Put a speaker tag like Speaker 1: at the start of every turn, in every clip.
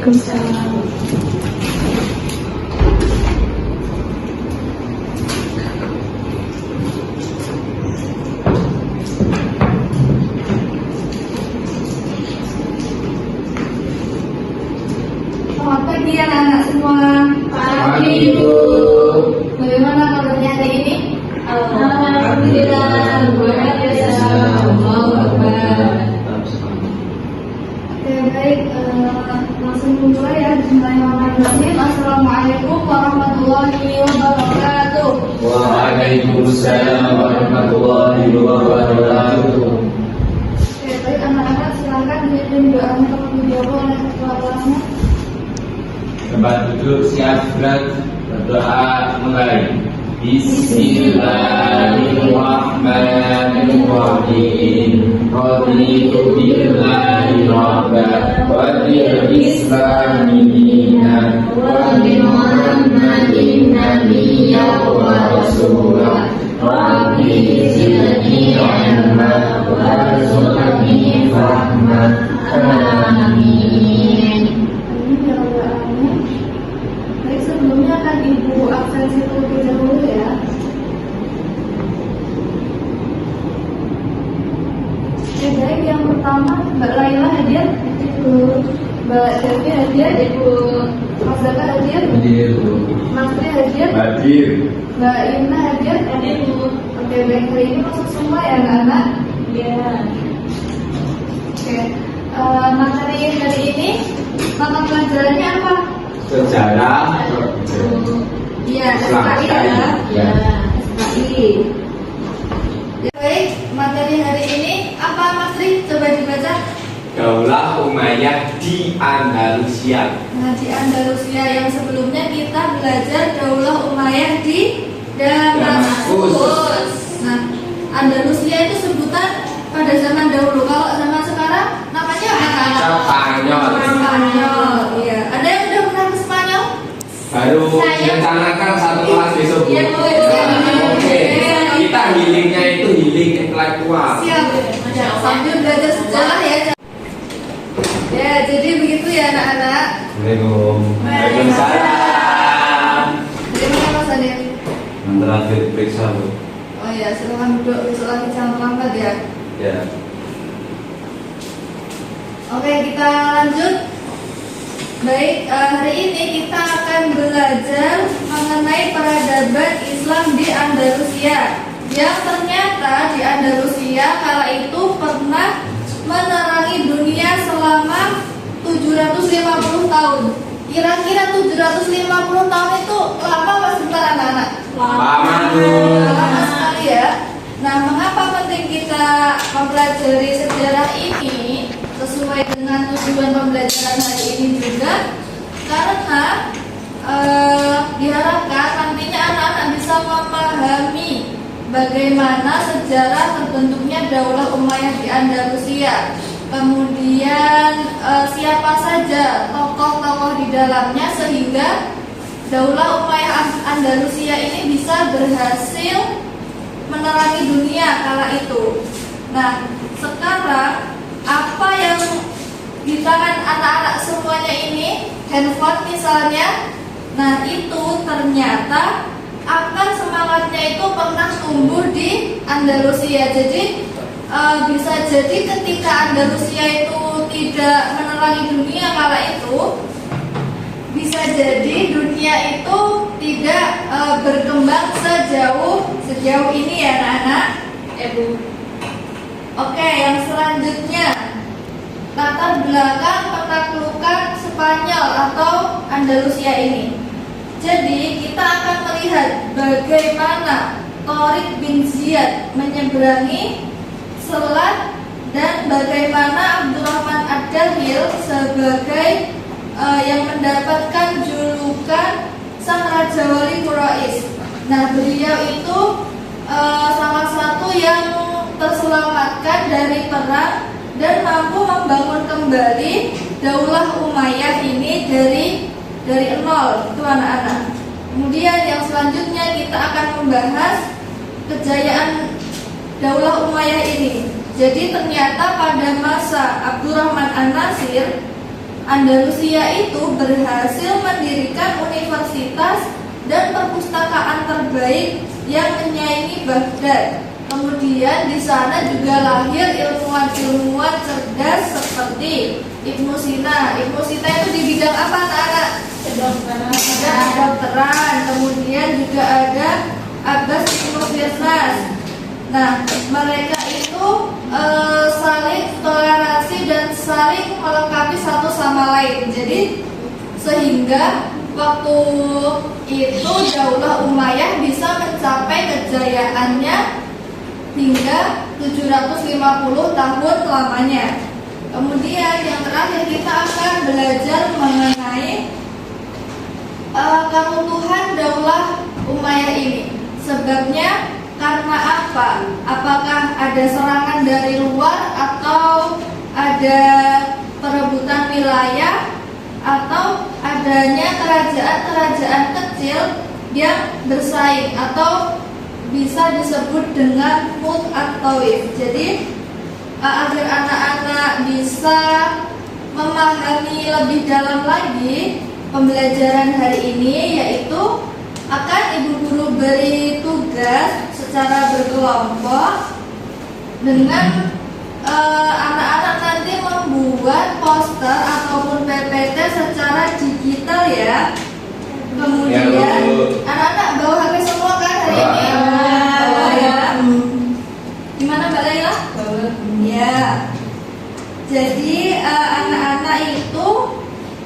Speaker 1: Waalaikumsalam.
Speaker 2: Selamat pagi anak-anak semua.
Speaker 3: Pagi, Ibu.
Speaker 2: Bagaimana kabarnya hari ini?
Speaker 1: Alhamdulillah, luar biasa. Allahu Akbar.
Speaker 2: Oke, baik. Langsung mulai ya. Bismillahirrahmanirrahim. Assalamualaikum warahmatullahi wabarakatuh.
Speaker 3: Waalaikumsalam warahmatullahi wabarakatuh.
Speaker 2: Oke, baik anak-anak, silakan dipimpin doa untuk dijawab oleh ketua kelasnya.
Speaker 3: Tempat duduk siap gerak, berdoa mulai. Bismillahirrahmanirrahim. Raditu billahi rabban wa bil islami dinan wa bi Muhammadin nabiyyan wa rasulah. Rabbi zidni ilma warzuqni fahma. Amin.
Speaker 2: Baik, sebelumnya akan Ibu absensi terlebih dahulu ya. Oke, baik. Yang pertama Mbak Laila hadir, Ibu Mbak Devi hadir, Ibu Mas Zaka hadir,
Speaker 3: Hadir.
Speaker 2: Mas Tri hadir,
Speaker 3: Hadir.
Speaker 2: Mbak Ina hadir, Ibu. Oke, baik, hari ini masuk semua ya anak-anak? Iya. Oke, materi hari ini mata pelajarannya apa?
Speaker 3: Sejarah.
Speaker 2: Iya,
Speaker 3: Islam.
Speaker 2: SKI ya.
Speaker 3: Ya.
Speaker 2: SKI. Ya, baik, materi hari ini apa Mas Tri? Coba dibaca.
Speaker 3: Daulah Umayyah di Andalusia.
Speaker 2: Nah, di Andalusia yang sebelumnya kita belajar Daulah Umayyah di Damaskus. Nah, Andalusia itu sebutan pada zaman dahulu. Kalau zaman sekarang namanya apa?
Speaker 3: Spanyol.
Speaker 2: Spanyol. Iya. Ada yang udah pernah ke Spanyol?
Speaker 3: Baru direncanakan satu kelas besok.
Speaker 2: Iya, Bu.
Speaker 3: Oke. Kita healingnya itu healing intelektual.
Speaker 2: Siap. Sambil belajar sejarah ya. Ya, jadi begitu ya anak-anak.
Speaker 3: Waalaikumsalam.
Speaker 2: Bagaimana Mas Adil?
Speaker 4: Yang terakhir periksa, Bu.
Speaker 2: Oh ya, silakan duduk. Besok lagi jangan terlambat ya.
Speaker 4: Ya.
Speaker 2: Oke, kita lanjut. Baik, hari ini kita akan belajar mengenai peradaban Islam di Andalusia. Yang ternyata di Andalusia kala itu pernah menerangi dunia selama 750 tahun. Kira-kira 750 tahun itu lama apa sebentar anak-anak?
Speaker 3: Lama, Bu.
Speaker 2: Lama sekali ya. Nah, mengapa penting kita mempelajari sejarah ini sesuai dengan tujuan pembelajaran hari ini juga? Karena diharapkan nantinya anak-anak bisa memahami bagaimana sejarah terbentuknya Daulah Umayyah di Andalusia. Kemudian siapa saja tokoh-tokoh di dalamnya sehingga Daulah Umayyah Andalusia ini bisa berhasil menerangi dunia kala itu. Nah, sekarang apa yang di tangan anak-anak semuanya ini, handphone misalnya, nah itu ternyata akan semangatnya itu pernah tumbuh di Andalusia. Jadi bisa jadi ketika Andalusia itu tidak menerangi dunia kala itu, bisa jadi dunia itu tidak berkembang sejauh ini ya anak-anak. Bu. Oke, yang selanjutnya latar belakang penaklukan Spanyol atau Andalusia ini. Jadi kita akan melihat bagaimana Tariq bin Ziyad menyeberangi selat dan bagaimana Abdurrahman Ad-Dakhil sebagai yang mendapatkan julukan Sang Raja Wali Quraisy. Nah, beliau itu salah satu yang terselamatkan dari perang dan mampu membangun kembali Daulah Umayyah ini dari nol, itu anak-anak. Kemudian yang selanjutnya kita akan membahas kejayaan Daulah Umayyah ini. Jadi ternyata pada masa Abdurrahman An-Nasir Andalusia itu berhasil mendirikan universitas dan perpustakaan terbaik yang menyaingi Baghdad. Kemudian di sana juga lahir ilmuwan-ilmuwan cerdas seperti Ibnu Sina. Ibnu Sina itu di bidang apa, anak-anak? Kedokteran. Kemudian juga ada Abbas Ibnu Firnas. Nah, mereka itu saling toleransi dan saling melengkapi satu sama lain. Jadi sehingga waktu itu Daulah Umayyah bisa mencapai kejayaannya hingga 750 tahun lamanya. Kemudian yang terakhir kita akan belajar mengenai keruntuhan Daulah Umayyah ini. Sebabnya karena apa? Apakah ada serangan dari luar atau ada perebutan wilayah atau adanya kerajaan-kerajaan kecil yang bersaing atau bisa disebut dengan Mut at-Taif. Jadi agar anak-anak bisa memahami lebih dalam lagi pembelajaran hari ini, yaitu akan ibu guru beri tugas secara berkelompok dengan anak-anak nanti membuat poster ataupun PPT secara digital ya. Kemudian anak-anak bawa HP semua kan hari ini? Bawa ya. Gimana Mbak Laila? Ya. Jadi anak-anak itu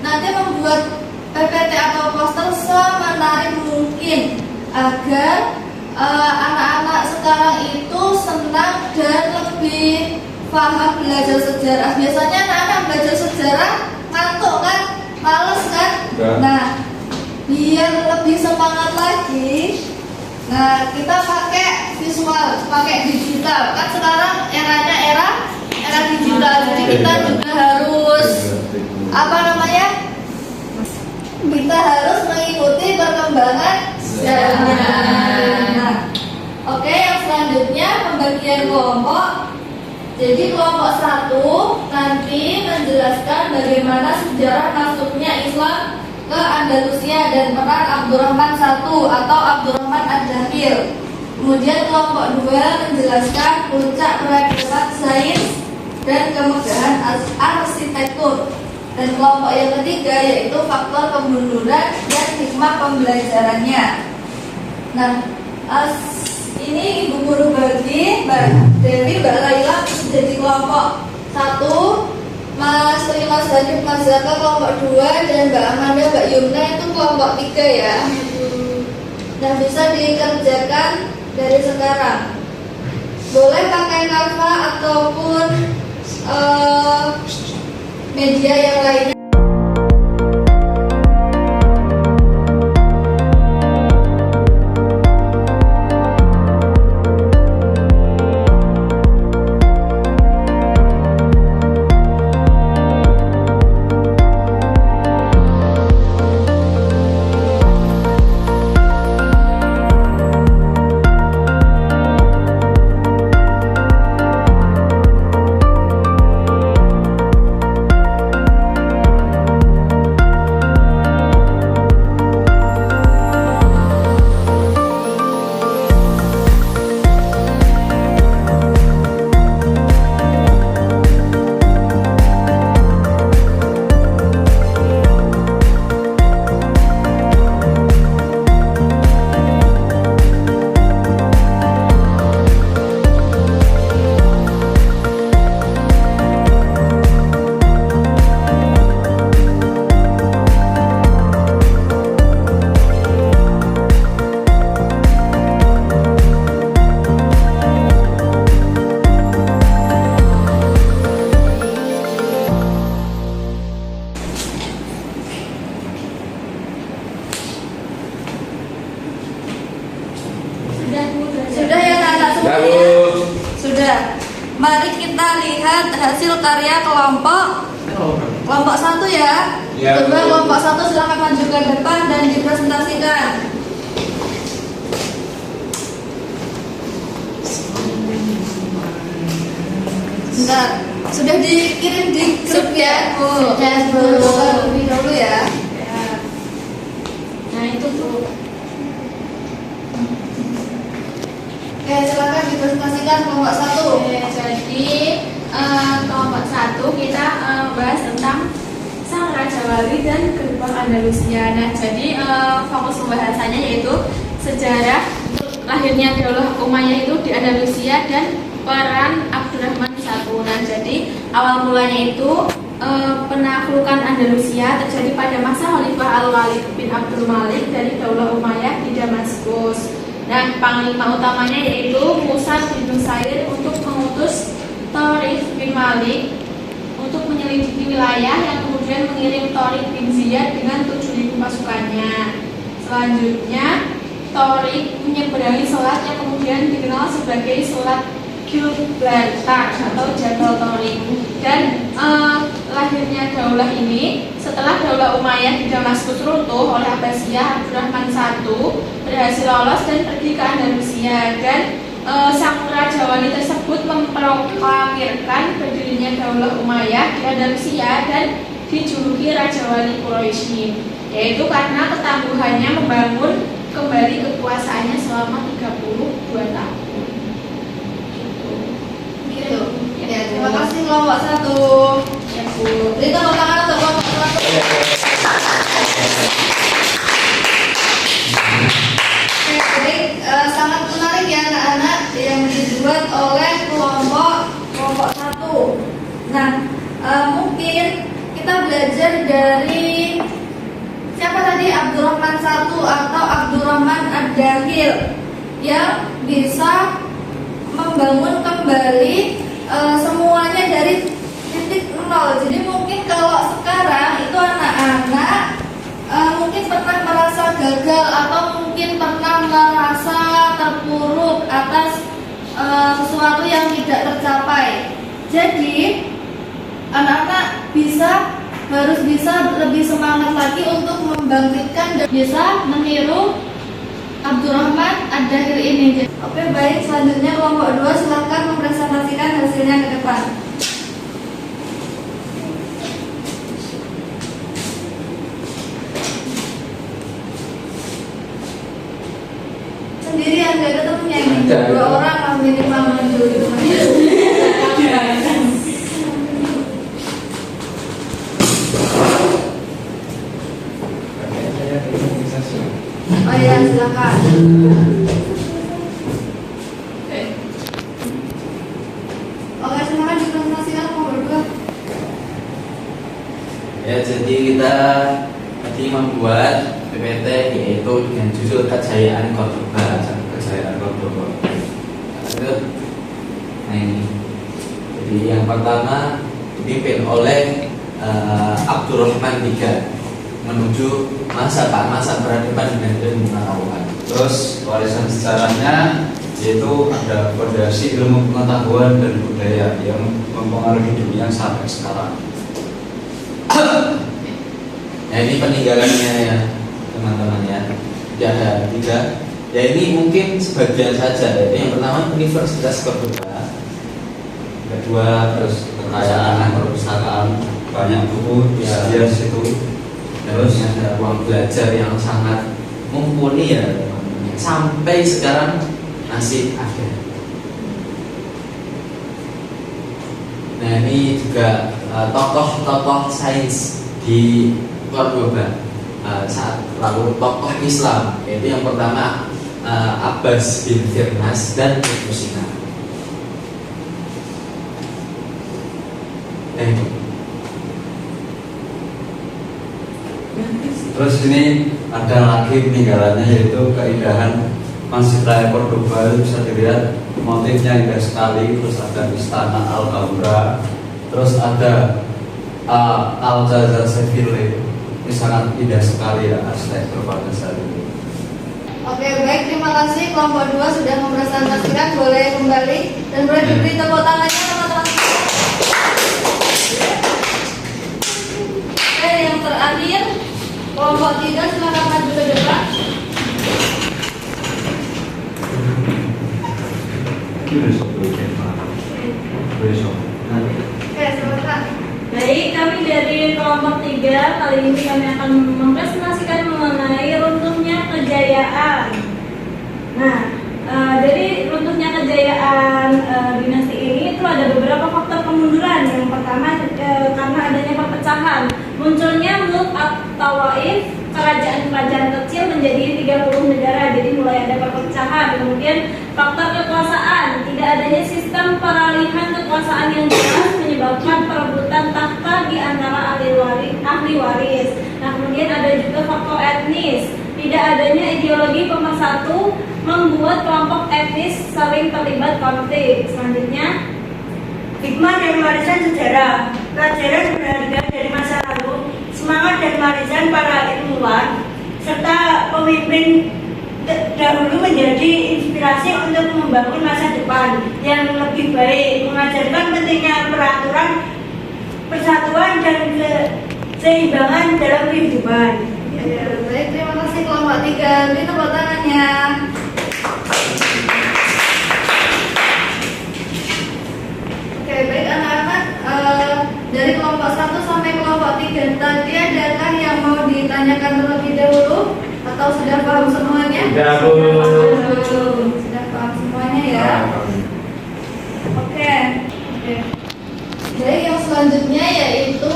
Speaker 2: nanti membuat PPT atau poster semenarik mungkin agar anak-anak sekarang itu senang dan lebih paham belajar sejarah. Biasanya anak-anak belajar sejarah ngantuk kan, males kan? Nah, biar lebih semangat lagi, nah kita pakai visual, pakai digital. Kan sekarang eranya era digital, jadi kita juga harus apa namanya? Kita harus mengikuti perkembangan zaman. Nah, oke, yang selanjutnya pembagian kelompok. Jadi kelompok 1 nanti menjelaskan bagaimana sejarah masuknya Islam ke Andalusia dan peran Abdurrahman I atau Abdurrahman Ad-Dakhil. Kemudian kelompok 2 menjelaskan puncak peradaban sains dan kemegahan arsitektur. Dan kelompok yang ketiga yaitu faktor kemunduran dan hikmah pembelajarannya. Nah, ini ibu guru bagi Mbak Dewi, Mbak Laila jadi kelompok 1, Mas Tri, Mas Hanif, Mas Zaka kelompok 2, dan Mbak Amanda, Mbak Yumna itu kelompok 3 ya. Nah, bisa dikerjakan dari sekarang. Boleh pakai Canva ataupun media yang lainnya. Sudah ya anak-anak semuanya? Sudah. Mari kita lihat hasil karya kelompok 1 ya. Coba kelompok 1 silakan maju ke depan dan dipresentasikan. Bentar. Sudah dikirim di grup ya?
Speaker 1: Sudah, Bu.
Speaker 2: Buka lebih dahulu ya.
Speaker 1: Nah itu Bu.
Speaker 2: Oke, silakan dipresentasikan kelompok 1.
Speaker 1: Oke, jadi kelompok 1 kita bahas tentang Sang Raja Wali dan Gerbang Andalusia. Nah, jadi fokus pembahasannya yaitu sejarah lahirnya Daulah Umayyah itu di Andalusia dan peran Abdurrahman I. Nah, jadi awal mulanya itu penaklukan Andalusia terjadi pada masa Khalifah Al-Walid bin Abdul Malik dari Daulah Umayyah di Damaskus. Nah, panglima utamanya yaitu Musa bin Nusair untuk mengutus Tariq bin Malik untuk menyelidiki wilayah yang kemudian mengirim Tariq bin Ziyad dengan 7.000 pasukannya. Selanjutnya, Tariq menyeberangi selat yang kemudian dikenal sebagai Selat Gibraltar atau Jabal Tariq. Dan lahirnya daulah ini setelah Daulah Umayyah di Damaskus runtuh oleh Abbasiyah, Abdurrahman I berhasil lolos dan pergi ke Andalusia, dan sang Raja Wali tersebut memproklamirkan berdirinya Daulah Umayyah di Andalusia dan dijuluki Raja Wali Quraisy, yaitu karena ketangguhannya membangun kembali kekuasaannya selama 32 tahun.
Speaker 2: Gitu. Ya, terima kasih kelompok 1.
Speaker 1: Ya Bu.
Speaker 2: Beri tepuk tangan untuk kelompok 1. Oke, baik. Sangat menarik ya anak-anak yang dibuat oleh kelompok 1. Nah, mungkin kita belajar dari siapa tadi, Abdurrahman I atau Abdurrahman Ad-Dakhil yang bisa membangun kembali semuanya dari titik nol. Jadi mungkin kalau sekarang itu anak-anak mungkin pernah merasa gagal atau mungkin pernah merasa terpuruk atas sesuatu yang tidak tercapai. Jadi anak-anak harus bisa lebih semangat lagi untuk membangkitkan dan bisa meniru Abdurrahman Ad-Dakhil ini. Oke, baik, selanjutnya kelompok 2 silahkan mempresentasikan hasilnya ke depan. Sendirian, gak ada temennya ini.
Speaker 3: Ada.
Speaker 2: 2 orang lah minimal menuju gitu. Oh iya, silakan. Oke, silakan dipresentasikan kelompok 2.
Speaker 4: Ya, jadi kita tadi membuat PPT yaitu dengan judul Kejayaan Cordoba. Nah ini, jadi yang pertama dipimpin oleh Abdurrahman III menuju masa peradaban dengan ilmu pengetahuan. Terus warisan sejarahnya yaitu ada fondasi ilmu pengetahuan dan budaya yang mempengaruhi dunia sampai sekarang. Nah ini peninggalannya ya teman-teman ya. Ya ada 3. Ya ini mungkin sebagian saja. Jadi yang pertama Universitas Cordoba, kedua terus kekayaan perpustakaan, banyak buku ya itu. Terus ada ruang belajar yang sangat mumpuni ya teman-teman. Sampai sekarang masih ada. Nah ini juga tokoh-tokoh sains di Cordoba saat lalu tokoh Islam, yaitu yang pertama Abbas bin Firnas dan Ibnu Sina.
Speaker 5: Terus ini ada lagi peninggalannya yaitu keindahan Masjid Raya Cordoba. Bisa dilihat motifnya indah sekali. Terus ada Istana Alhambra. Terus ada Alcázar Seville. Ini sangat indah sekali ya arsitektur pada saat itu.
Speaker 2: Oke, baik, terima kasih kelompok 2 sudah mempresentasikan. Boleh kembali dan boleh diberi tepuk tangannya teman-teman. Oke, yang terakhir kelompok 3 silakan maju ke depan.
Speaker 5: Besok.
Speaker 2: Oke,
Speaker 6: Baik, kami dari kelompok 3 kali ini kami akan mempresentasikan mengenai runtuhnya kejayaan. Nah, dari runtuhnya kejayaan dinasti ini itu ada beberapa faktor kemunduran. Yang pertama karena adanya perpecahan, munculnya Mulk at-Tawaif, kerajaan-kerajaan kecil menjadi 30 negara. Jadi mulai ada perpecahan. Kemudian faktor kekuasaan, tidak adanya sistem peralihan kekuasaan yang jelas menyebabkan perebutan tahta di antara ahli waris. Nah, kemudian ada juga faktor etnis, tidak adanya ideologi pemersatu membuat kelompok etnis saling terlibat konflik. Selanjutnya,
Speaker 7: hikmah dari warisan sejarah, pelajaran berharga dari masa lalu, semangat dan warisan para ilmuwan, serta pemimpin dahulu menjadi inspirasi untuk membangun masa depan yang lebih baik, mengajarkan pentingnya peraturan, persatuan dan keseimbangan dalam kehidupan.
Speaker 2: Ya, baik, terima kasih kelompok 3. Beri tepuk tangannya. Oke, baik anak-anak, dari kelompok 1 sampai kelompok 3 tadi, adakah yang mau ditanyakan terlebih dahulu atau sudah paham semuanya?
Speaker 3: Sudah, Bu.
Speaker 2: Sudah paham semuanya ya. Oke. Baik, yang selanjutnya yaitu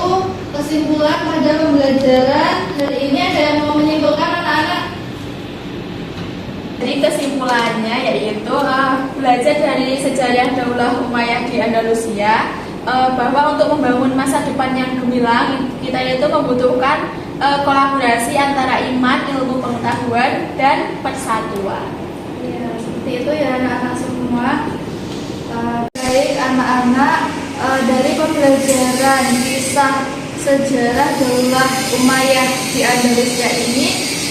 Speaker 2: kesimpulan pada pembelajaran hari ini. Ada yang mau menyimpulkan anak-anak?
Speaker 1: Jadi kesimpulannya yaitu belajar dari sejarah Daulah Umayyah di Andalusia, bahwa untuk membangun masa depan yang gemilang kita itu membutuhkan kolaborasi antara iman, ilmu pengetahuan, dan persatuan.
Speaker 2: Ya, seperti itu ya anak-anak semua. Baik anak-anak, dari pembelajaran kisah sejarah Daulah Umayyah di Andalusia ini,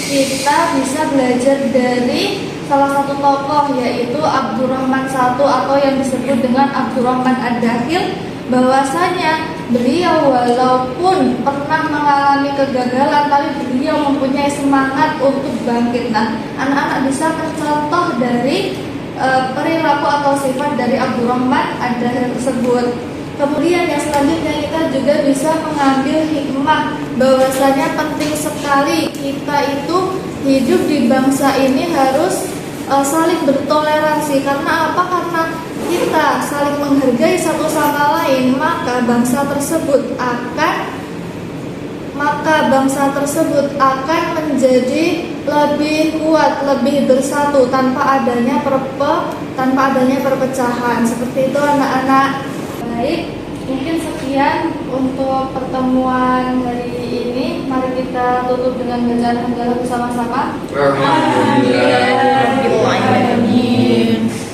Speaker 2: kita bisa belajar dari salah satu tokoh yaitu Abdurrahman I atau yang disebut dengan Abdurrahman Ad-Dakhil, bahwasanya beliau walaupun pernah mengalami kegagalan tapi beliau mempunyai semangat untuk bangkit. Nah, anak-anak bisa mencontoh dari perilaku atau sifat dari Abdurrahman Ad-Dakhil tersebut. Kemudian yang selanjutnya kita juga bisa mengambil hikmah bahwasanya penting sekali kita itu hidup di bangsa ini harus saling bertoleransi. Karena apa? Karena kita saling menghargai satu sama lain, maka bangsa tersebut akan menjadi lebih kuat, lebih bersatu tanpa adanya perpecahan. Seperti itu anak-anak. Baik, mungkin sekian untuk pertemuan hari ini. Mari kita tutup dengan bacaan hamdalah bersama-sama.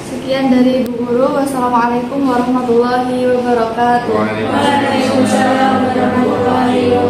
Speaker 2: Sekian dari Bu Guru. Wassalamualaikum warahmatullahi wabarakatuh.
Speaker 3: Waalaikumsalam
Speaker 2: warahmatullahi wabarakatuh.